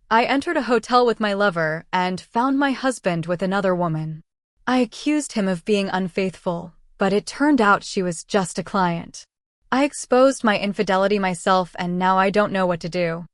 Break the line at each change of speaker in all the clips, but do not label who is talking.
I entered a hotel with my lover and found my husband with another woman. I accused him of being unfaithful, but it turned out she was just a client. I exposed my infidelity myself and now I don't know what to do.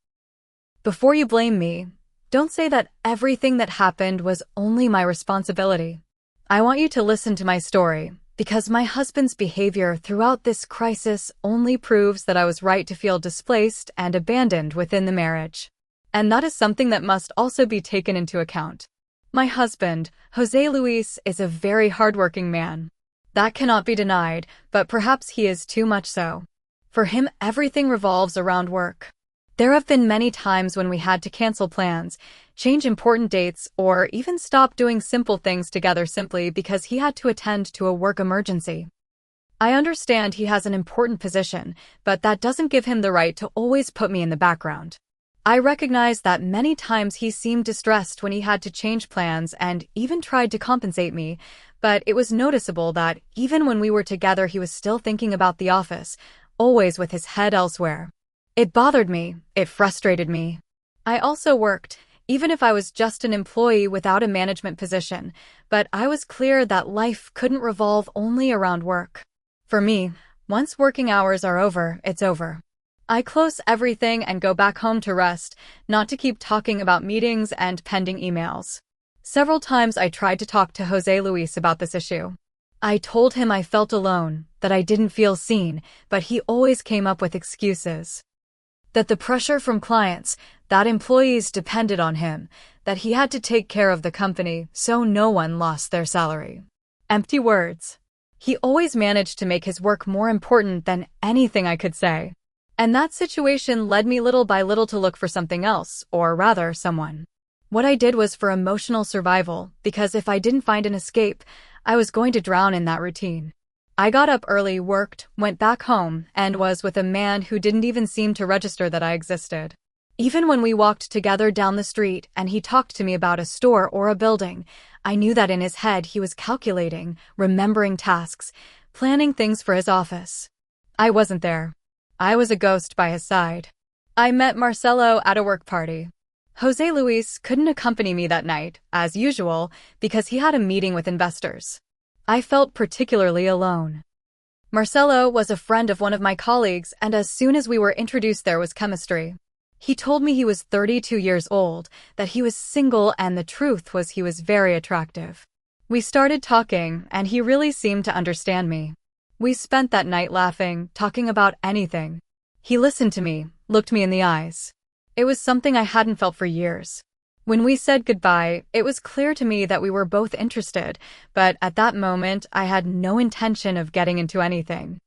Before you blame me, don't say that everything that happened was only my responsibility. I want you to listen to my story, because my husband's behavior throughout this crisis only proves that I was right to feel displaced and abandoned within the marriage. And that is something that must also be taken into account. My husband, Jose Luis, is a very hardworking man. That cannot be denied, but perhaps he is too much so. For him, everything revolves around work. There have been many times when we had to cancel plans, change important dates, or even stop doing simple things together simply because he had to attend to a work emergency. I understand he has an important position, but that doesn't give him the right to always put me in the background. I recognize that many times he seemed distressed when he had to change plans and even tried to compensate me, but it was noticeable that even when we were together he was still thinking about the office, always with his head elsewhere. It bothered me, it frustrated me. I also worked, even if I was just an employee without a management position, but I was clear that life couldn't revolve only around work. For me, once working hours are over, it's over. I close everything and go back home to rest, not to keep talking about meetings and pending emails. Several times I tried to talk to Jose Luis about this issue. I told him I felt alone, that I didn't feel seen, but he always came up with excuses. That the pressure from clients, that employees depended on him, that he had to take care of the company so no one lost their salary. Empty words. He always managed to make his work more important than anything I could say. And that situation led me little by little to look for something else, or rather, someone. What I did was for emotional survival, because if I didn't find an escape, I was going to drown in that routine. I got up early, worked, went back home, and was with a man who didn't even seem to register that I existed. Even when we walked together down the street and he talked to me about a store or a building, I knew that in his head he was calculating, remembering tasks, planning things for his office. I wasn't there. I was a ghost by his side. I met Marcelo at a work party. Jose Luis couldn't accompany me that night, as usual, because he had a meeting with investors. I felt particularly alone. Marcelo was a friend of one of my colleagues, and as soon as we were introduced there was chemistry. He told me he was 32 years old, that he was single, and the truth was he was very attractive. We started talking, and he really seemed to understand me. We spent that night laughing, talking about anything. He listened to me, looked me in the eyes. It was something I hadn't felt for years. When we said goodbye, it was clear to me that we were both interested, but at that moment, I had no intention of getting into anything.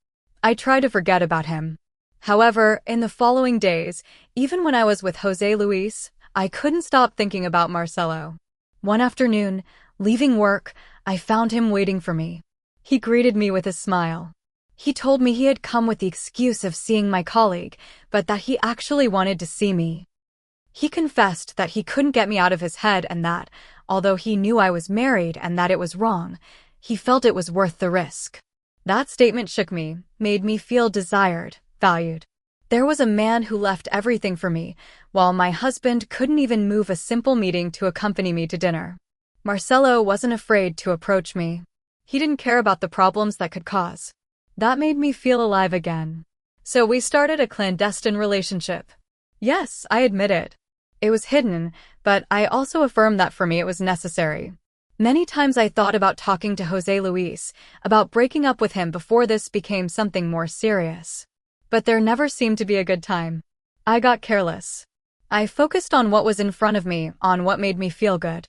I tried to forget about him. However, in the following days, even when I was with Jose Luis, I couldn't stop thinking about Marcelo. One afternoon, leaving work, I found him waiting for me. He greeted me with a smile. He told me he had come with the excuse of seeing my colleague, but that he actually wanted to see me. He confessed that he couldn't get me out of his head and that, although he knew I was married and that it was wrong, he felt it was worth the risk. That statement shook me, made me feel desired, valued. There was a man who left everything for me, while my husband couldn't even move a simple meeting to accompany me to dinner. Marcelo wasn't afraid to approach me. He didn't care about the problems that could cause. That made me feel alive again. So we started a clandestine relationship. Yes, I admit it. It was hidden, but I also affirm that for me it was necessary. Many times I thought about talking to Jose Luis, about breaking up with him before this became something more serious. But there never seemed to be a good time. I got careless. I focused on what was in front of me, on what made me feel good.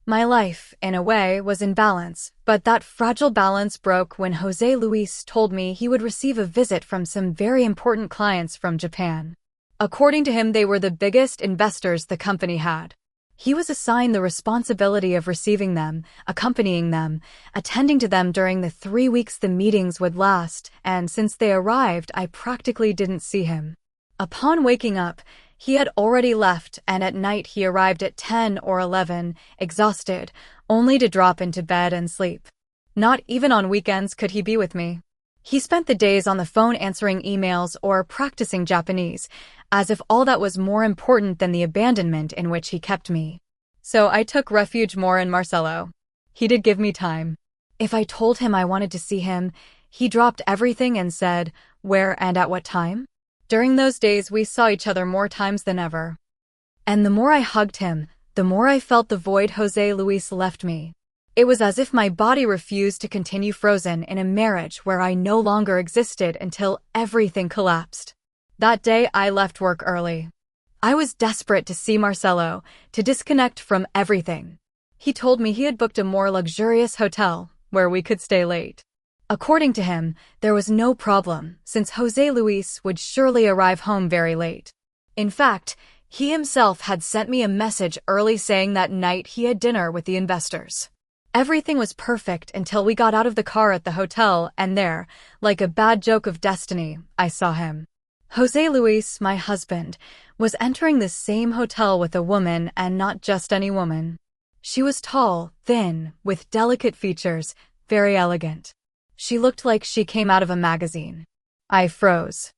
My life, in a way, was in balance, but that fragile balance broke when Jose Luis told me he would receive a visit from some very important clients from Japan. According to him, they were the biggest investors the company had. He was assigned the responsibility of receiving them, accompanying them, attending to them during the 3 weeks the meetings would last, and since they arrived, I practically didn't see him. Upon waking up, he had already left, and at night he arrived at 10 or 11, exhausted, only to drop into bed and sleep. Not even on weekends could he be with me. He spent the days on the phone answering emails or practicing Japanese, as if all that was more important than the abandonment in which he kept me. So I took refuge more in Marcelo. He did give me time. If I told him I wanted to see him, he dropped everything and said, where and at what time? During those days, we saw each other more times than ever. And the more I hugged him, the more I felt the void José Luis left me. It was as if my body refused to continue frozen in a marriage where I no longer existed until everything collapsed. That day, I left work early. I was desperate to see Marcelo, to disconnect from everything. He told me he had booked a more luxurious hotel where we could stay late. According to him, there was no problem, since José Luis would surely arrive home very late. In fact, he himself had sent me a message early saying that night he had dinner with the investors. Everything was perfect until we got out of the car at the hotel, and there, like a bad joke of destiny, I saw him. José Luis, my husband, was entering the same hotel with a woman, and not just any woman. She was tall, thin, with delicate features, very elegant. She looked like she came out of a magazine. I froze.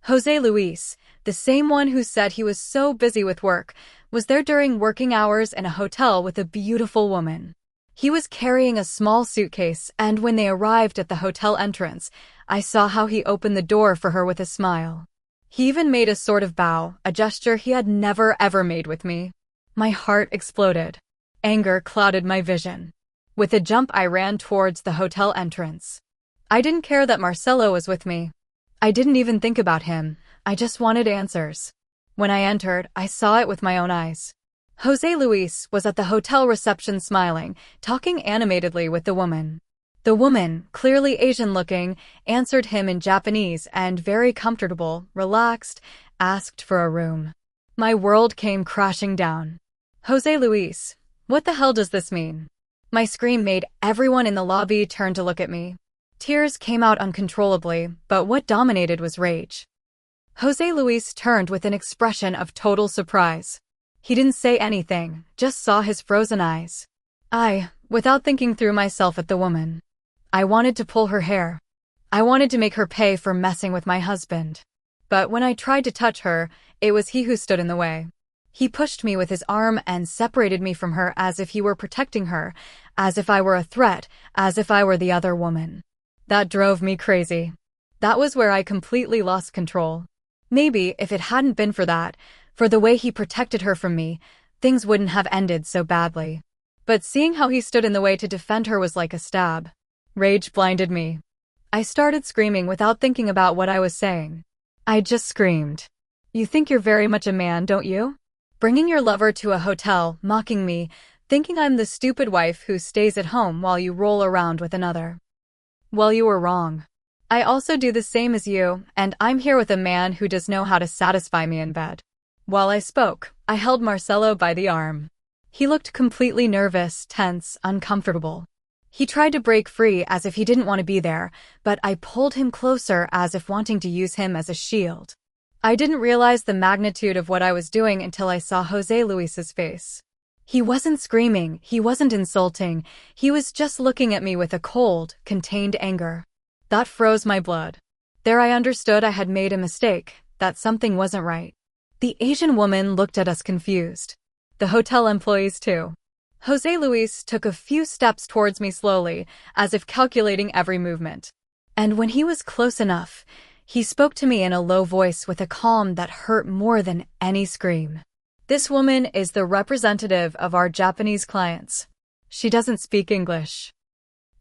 José Luis, the same one who said he was so busy with work, was there during working hours in a hotel with a beautiful woman. He was carrying a small suitcase, and when they arrived at the hotel entrance, I saw how he opened the door for her with a smile. He even made a sort of bow, a gesture he had never ever made with me. My heart exploded. Anger clouded my vision. With a jump, I ran towards the hotel entrance. I didn't care that Marcelo was with me. I didn't even think about him. I just wanted answers. When I entered, I saw it with my own eyes. José Luis was at the hotel reception smiling, talking animatedly with the woman. The woman, clearly Asian-looking, answered him in Japanese and, very comfortable, relaxed, asked for a room. My world came crashing down. José Luis, what the hell does this mean? My scream made everyone in the lobby turn to look at me. Tears came out uncontrollably, but what dominated was rage. José Luis turned with an expression of total surprise. He didn't say anything, just saw his frozen eyes. Without thinking, threw myself at the woman. I wanted to pull her hair. I wanted to make her pay for messing with my husband. But when I tried to touch her, it was he who stood in the way. He pushed me with his arm and separated me from her as if he were protecting her, as if I were a threat, as if I were the other woman. That drove me crazy. That was where I completely lost control. Maybe if it hadn't been for that, for the way he protected her from me, things wouldn't have ended so badly. But seeing how he stood in the way to defend her was like a stab. Rage blinded me. I started screaming without thinking about what I was saying. I just screamed. You think you're very much a man, don't you? Bringing your lover to a hotel, mocking me, thinking I'm the stupid wife who stays at home while you roll around with another. Well, you were wrong. I also do the same as you, and I'm here with a man who does know how to satisfy me in bed. While I spoke, I held Marcelo by the arm. He looked completely nervous, tense, uncomfortable. He tried to break free as if he didn't want to be there, but I pulled him closer as if wanting to use him as a shield. I didn't realize the magnitude of what I was doing until I saw José Luis's face. He wasn't screaming, he wasn't insulting, he was just looking at me with a cold, contained anger. That froze my blood. There I understood I had made a mistake, that something wasn't right. The Asian woman looked at us confused. The hotel employees too. José Luis took a few steps towards me slowly, as if calculating every movement. And when he was close enough, he spoke to me in a low voice with a calm that hurt more than any scream. This woman is the representative of our Japanese clients. She doesn't speak English.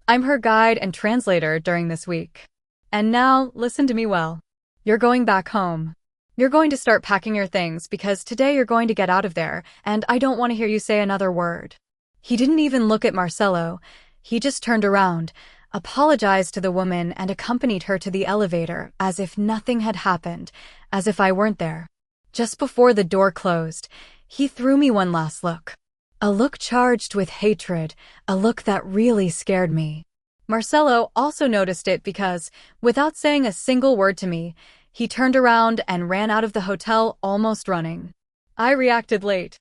I'm her guide and translator during this week. And now, listen to me well. You're going back home. You're going to start packing your things because today you're going to get out of there, and I don't want to hear you say another word. He didn't even look at Marcelo. He just turned around, apologized to the woman, and accompanied her to the elevator as if nothing had happened, as if I weren't there. Just before the door closed, he threw me one last look. A look charged with hatred, a look that really scared me. Marcelo also noticed it because, without saying a single word to me, he turned around and ran out of the hotel, almost running. I reacted late.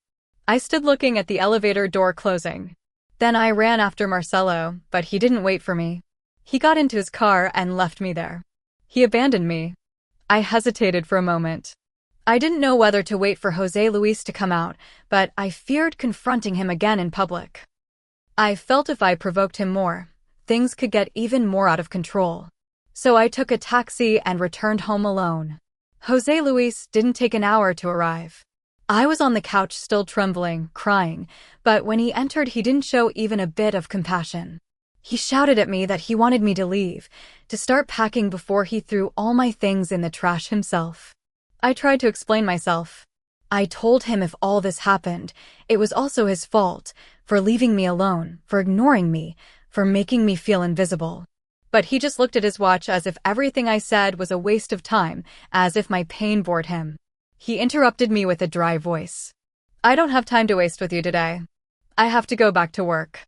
I stood looking at the elevator door closing. Then I ran after Marcelo, but he didn't wait for me. He got into his car and left me there. He abandoned me. I hesitated for a moment. I didn't know whether to wait for José Luis to come out, but I feared confronting him again in public. I felt if I provoked him more, things could get even more out of control. So I took a taxi and returned home alone. José Luis didn't take an hour to arrive. I was on the couch still trembling, crying, but when he entered he didn't show even a bit of compassion. He shouted at me that he wanted me to leave, to start packing before he threw all my things in the trash himself. I tried to explain myself. I told him if all this happened, it was also his fault, for leaving me alone, for ignoring me, for making me feel invisible. But he just looked at his watch as if everything I said was a waste of time, as if my pain bored him. He interrupted me with a dry voice. I don't have time to waste with you today. I have to go back to work.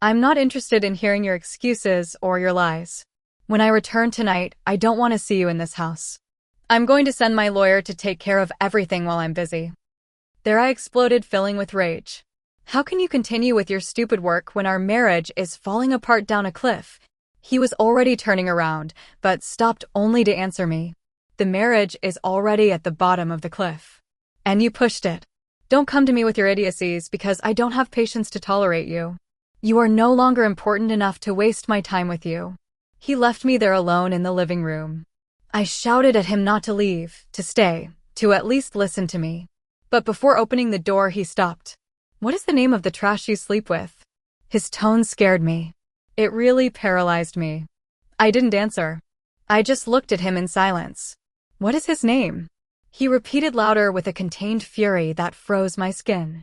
I'm not interested in hearing your excuses or your lies. When I return tonight, I don't want to see you in this house. I'm going to send my lawyer to take care of everything while I'm busy. There I exploded, filling with rage. How can you continue with your stupid work when our marriage is falling apart down a cliff? He was already turning around, but stopped only to answer me. The marriage is already at the bottom of the cliff. And you pushed it. Don't come to me with your idiocies because I don't have patience to tolerate you. You are no longer important enough to waste my time with you. He left me there alone in the living room. I shouted at him not to leave, to stay, to at least listen to me. But before opening the door he stopped. What is the name of the trash you sleep with? His tone scared me. It really paralyzed me. I didn't answer. I just looked at him in silence. What is his name? He repeated louder with a contained fury that froze my skin.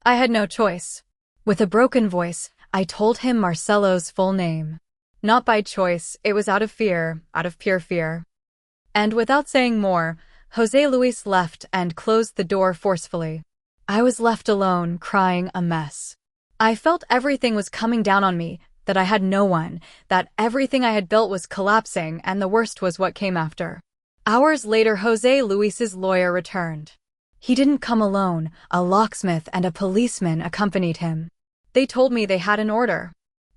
I had no choice. With a broken voice, I told him Marcelo's full name. Not by choice, it was out of fear, out of pure fear. And without saying more, José Luis left and closed the door forcefully. I was left alone, crying a mess. I felt everything was coming down on me, that I had no one, that everything I had built was collapsing, and the worst was what came after. Hours later, José Luis's lawyer returned. He didn't come alone, a locksmith and a policeman accompanied him. They told me they had an order.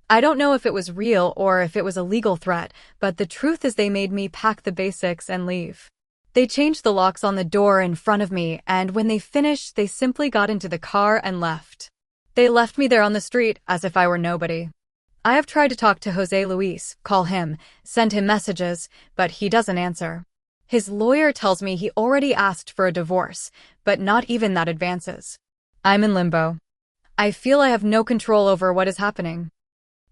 I don't know if it was real or if it was a legal threat, but the truth is they made me pack the basics and leave. They changed the locks on the door in front of me, and when they finished, they simply got into the car and left. They left me there on the street as if I were nobody. I have tried to talk to José Luis, call him, send him messages, but he doesn't answer. His lawyer tells me he already asked for a divorce, but not even that advances. I'm in limbo. I feel I have no control over what is happening.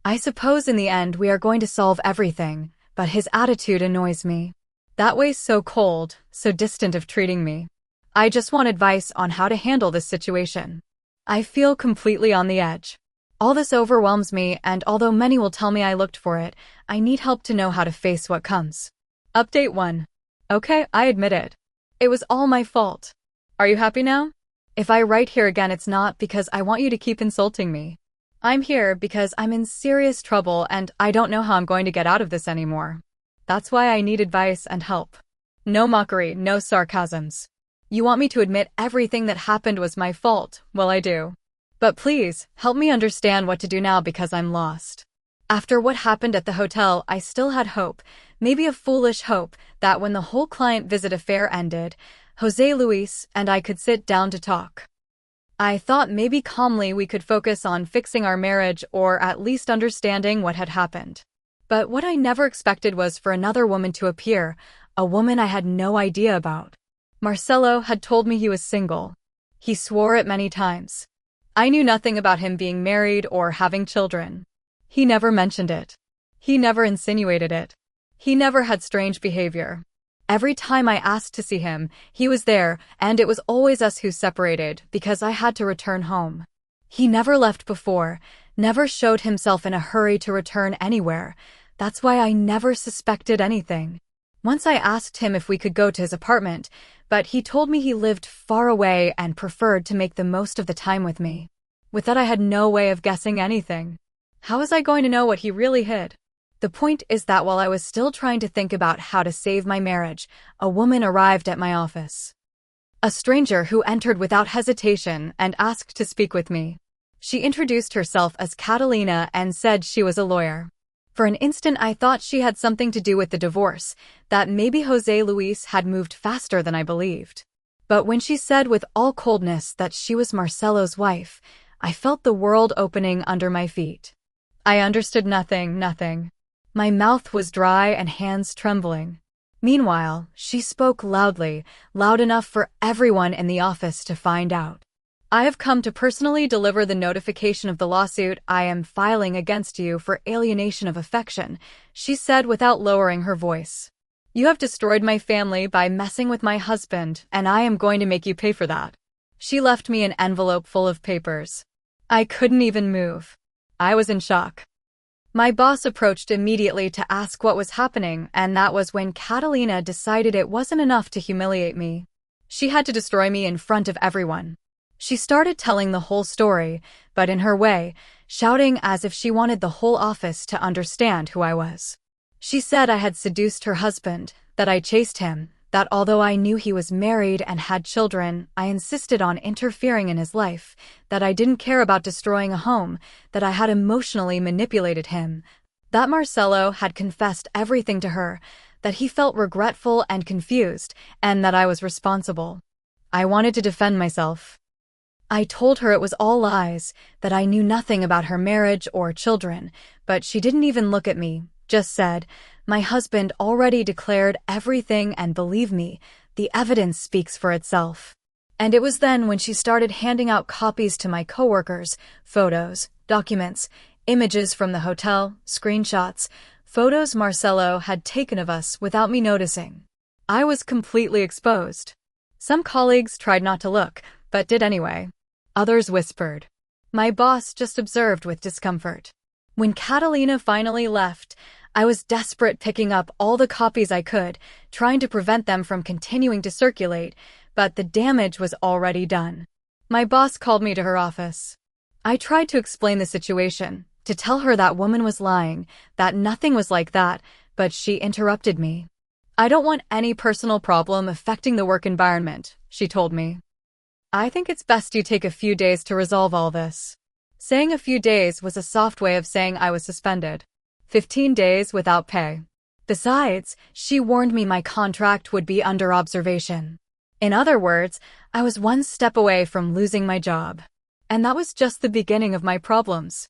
I suppose in the end we are going to solve everything, but his attitude annoys me. That way so cold, so distant of treating me. I just want advice on how to handle this situation. I feel completely on the edge. All this overwhelms me, and although many will tell me I looked for it, I need help to know how to face what comes. Update 1. Okay, I admit it. It was all my fault. Are you happy now? If I write here again, it's not because I want you to keep insulting me. I'm here because I'm in serious trouble and I don't know how I'm going to get out of this anymore. That's why I need advice and help. No mockery, no sarcasms. You want me to admit everything that happened was my fault, well I do. But please, help me understand what to do now because I'm lost. After what happened at the hotel, I still had hope, maybe a foolish hope, that when the whole client visit affair ended, José Luis and I could sit down to talk. I thought maybe calmly we could focus on fixing our marriage or at least understanding what had happened. But what I never expected was for another woman to appear, a woman I had no idea about. Marcelo had told me he was single. He swore it many times. I knew nothing about him being married or having children. He never mentioned it. He never insinuated it. He never had strange behavior. Every time I asked to see him, he was there, and it was always us who separated because I had to return home. He never left before, never showed himself in a hurry to return anywhere. That's why I never suspected anything. Once I asked him if we could go to his apartment, but he told me he lived far away and preferred to make the most of the time with me. With that, I had no way of guessing anything. How was I going to know what he really hid? The point is that while I was still trying to think about how to save my marriage, a woman arrived at my office. A stranger who entered without hesitation and asked to speak with me. She introduced herself as Catalina and said she was a lawyer. For an instant I thought she had something to do with the divorce, that maybe Jose Luis had moved faster than I believed. But when she said with all coldness that she was Marcelo's wife, I felt the world opening under my feet. I understood nothing. My mouth was dry and hands trembling. Meanwhile, she spoke loudly, loud enough for everyone in the office to find out. I have come to personally deliver the notification of the lawsuit I am filing against you for alienation of affection, she said without lowering her voice. You have destroyed my family by messing with my husband, and I am going to make you pay for that. She left me an envelope full of papers. I couldn't even move. I was in shock. My boss approached immediately to ask what was happening, and that was when Catalina decided it wasn't enough to humiliate me. She had to destroy me in front of everyone. She started telling the whole story, but in her way, shouting as if she wanted the whole office to understand who I was. She said I had seduced her husband, that I chased him, that although I knew he was married and had children, I insisted on interfering in his life, that I didn't care about destroying a home, that I had emotionally manipulated him, that Marcelo had confessed everything to her, that he felt regretful and confused, and that I was responsible. I wanted to defend myself. I told her it was all lies, that I knew nothing about her marriage or children, but she didn't even look at me, just said, "My husband already declared everything, and believe me, the evidence speaks for itself." And it was then when she started handing out copies to my coworkers, photos, documents, images from the hotel, screenshots, photos Marcelo had taken of us without me noticing. I was completely exposed. Some colleagues tried not to look, but did anyway. Others whispered. My boss just observed with discomfort. When Catalina finally left, I was desperate, picking up all the copies I could, trying to prevent them from continuing to circulate, but the damage was already done. My boss called me to her office. I tried to explain the situation, to tell her that woman was lying, that nothing was like that, but she interrupted me. "I don't want any personal problem affecting the work environment," she told me. "I think it's best you take a few days to resolve all this." Saying a few days was a soft way of saying I was suspended. 15 days without pay. Besides, she warned me my contract would be under observation. In other words, I was one step away from losing my job. And that was just the beginning of my problems.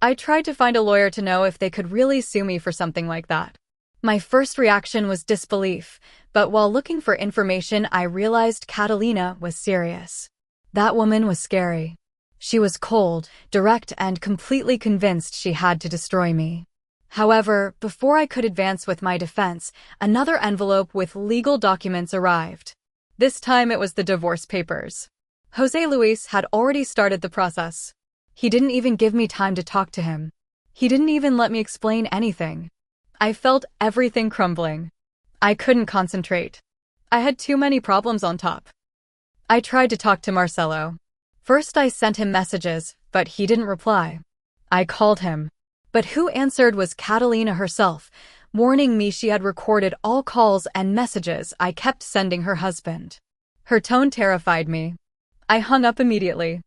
I tried to find a lawyer to know if they could really sue me for something like that. My first reaction was disbelief, but while looking for information, I realized Catalina was serious. That woman was scary. She was cold, direct, and completely convinced she had to destroy me. However, before I could advance with my defense, another envelope with legal documents arrived. This time it was the divorce papers. Jose Luis had already started the process. He didn't even give me time to talk to him. He didn't even let me explain anything. I felt everything crumbling. I couldn't concentrate. I had too many problems on top. I tried to talk to Marcelo. First I sent him messages, but he didn't reply. I called him. But who answered was Catalina herself, warning me she had recorded all calls and messages I kept sending her husband. Her tone terrified me. I hung up immediately.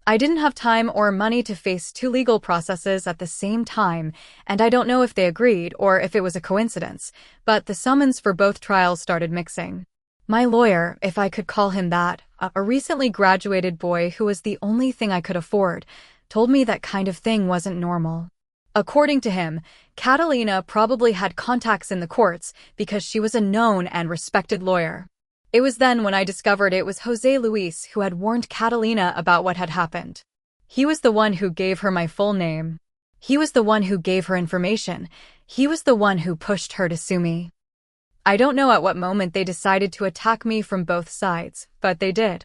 I didn't have time or money to face two legal processes at the same time, and I don't know if they agreed or if it was a coincidence, but the summons for both trials started mixing. My lawyer, if I could call him that, a recently graduated boy who was the only thing I could afford, told me that kind of thing wasn't normal. According to him, Catalina probably had contacts in the courts because she was a known and respected lawyer. It was then when I discovered it was Jose Luis who had warned Catalina about what had happened. He was the one who gave her my full name. He was the one who gave her information. He was the one who pushed her to sue me. I don't know at what moment they decided to attack me from both sides, but they did.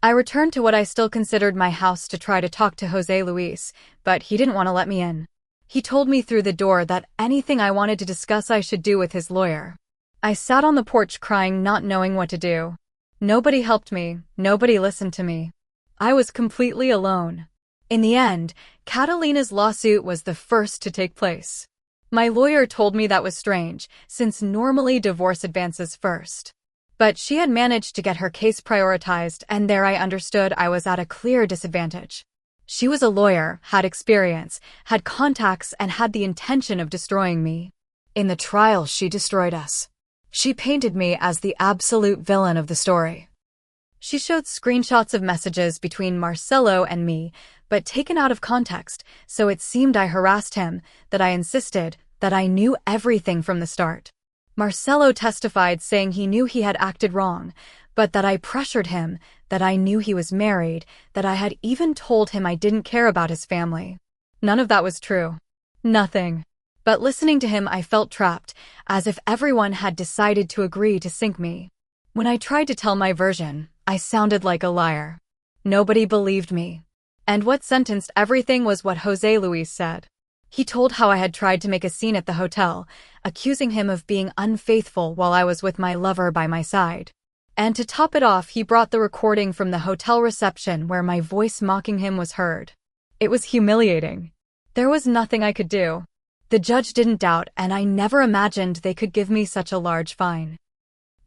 I returned to what I still considered my house to try to talk to Jose Luis, but he didn't want to let me in. He told me through the door that anything I wanted to discuss I should do with his lawyer. I sat on the porch crying, not knowing what to do. Nobody helped me, nobody listened to me. I was completely alone. In the end, Catalina's lawsuit was the first to take place. My lawyer told me that was strange, since normally divorce advances first. But she had managed to get her case prioritized, and there I understood I was at a clear disadvantage. She was a lawyer, had experience, had contacts, and had the intention of destroying me. In the trial, she destroyed us. She painted me as the absolute villain of the story. She showed screenshots of messages between Marcelo and me, but taken out of context, so it seemed I harassed him, that I insisted, that I knew everything from the start. Marcelo testified saying he knew he had acted wrong, but that I pressured him, that I knew he was married, that I had even told him I didn't care about his family. None of that was true. Nothing. But listening to him, I felt trapped, as if everyone had decided to agree to sink me. When I tried to tell my version, I sounded like a liar. Nobody believed me. And what sentenced everything was what José Luis said. He told how I had tried to make a scene at the hotel, accusing him of being unfaithful while I was with my lover by my side. And to top it off, he brought the recording from the hotel reception where my voice mocking him was heard. It was humiliating. There was nothing I could do. The judge didn't doubt, and I never imagined they could give me such a large fine.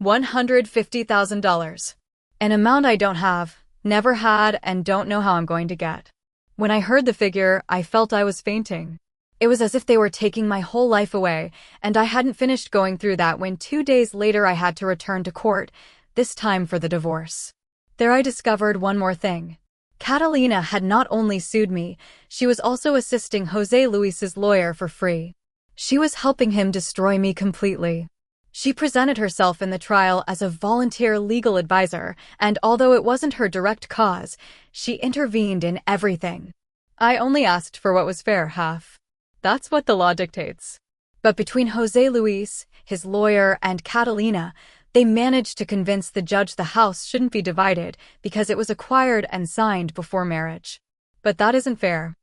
$150,000. An amount I don't have, never had, and don't know how I'm going to get. When I heard the figure, I felt I was fainting. It was as if they were taking my whole life away, and I hadn't finished going through that when 2 days later I had to return to court, this time for the divorce. There I discovered one more thing. Catalina had not only sued me, she was also assisting José Luis's lawyer for free. She was helping him destroy me completely. She presented herself in the trial as a volunteer legal advisor, and although it wasn't her direct cause, she intervened in everything. I only asked for what was fair, half. That's what the law dictates. But between José Luis, his lawyer, and Catalina, they managed to convince the judge the house shouldn't be divided because it was acquired and signed before marriage. But that isn't fair.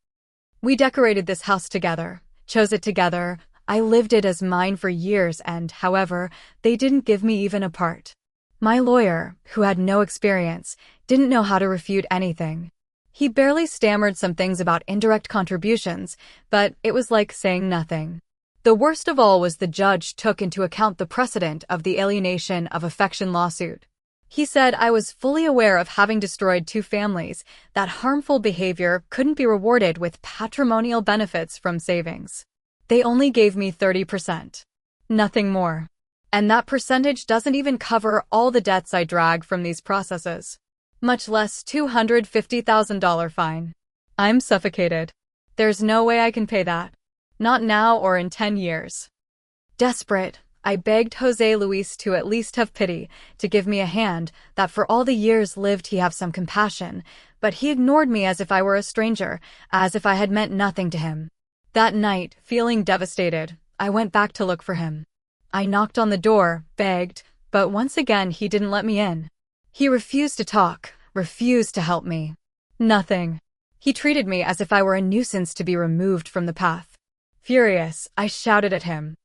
We decorated this house together, chose it together. I lived it as mine for years and, however, they didn't give me even a part. My lawyer, who had no experience, didn't know how to refute anything. He barely stammered some things about indirect contributions, but it was like saying nothing. The worst of all was the judge took into account the precedent of the alienation of affection lawsuit. He said I was fully aware of having destroyed 2 families, that harmful behavior couldn't be rewarded with patrimonial benefits from savings. They only gave me 30%. Nothing more. And that percentage doesn't even cover all the debts I drag from these processes. Much less $250,000 fine. I'm suffocated. There's no way I can pay that. Not now or in 10 years. Desperate, I begged José Luis to at least have pity, to give me a hand, that for all the years lived he have some compassion, but he ignored me as if I were a stranger, as if I had meant nothing to him. That night, feeling devastated, I went back to look for him. I knocked on the door, begged, but once again he didn't let me in. He refused to talk, refused to help me. Nothing. He treated me as if I were a nuisance to be removed from the path. Furious, I shouted at him.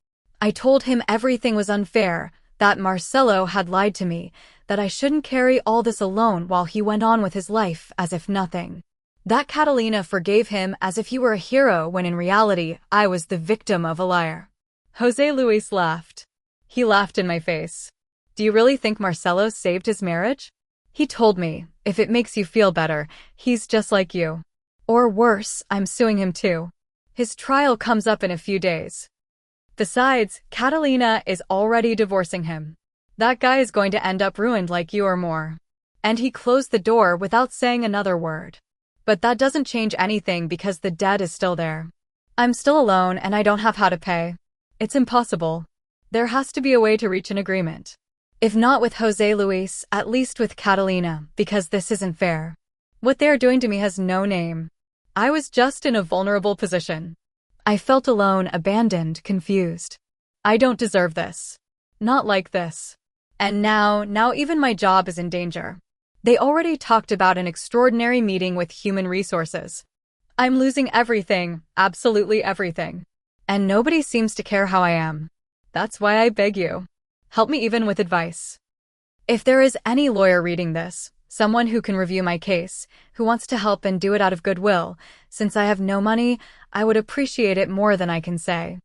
I told him everything was unfair, that Marcelo had lied to me, that I shouldn't carry all this alone while he went on with his life as if nothing. That Catalina forgave him as if he were a hero when in reality I was the victim of a liar. José Luis laughed. He laughed in my face. Do you really think Marcelo saved his marriage? He told me, if it makes you feel better, he's just like you. Or worse, I'm suing him too. His trial comes up in a few days. Besides, Catalina is already divorcing him. That guy is going to end up ruined like you or more. And he closed the door without saying another word. But that doesn't change anything because the debt is still there. I'm still alone and I don't have how to pay. It's impossible. There has to be a way to reach an agreement. If not with José Luis, at least with Catalina, because this isn't fair. What they are doing to me has no name. I was just in a vulnerable position. I felt alone, abandoned, confused. I don't deserve this. Not like this. And now even my job is in danger. They already talked about an extraordinary meeting with human resources. I'm losing everything, absolutely everything. And nobody seems to care how I am. That's why I beg you. Help me even with advice. If there is any lawyer reading this, someone who can review my case, who wants to help and do it out of goodwill, since I have no money, I would appreciate it more than I can say.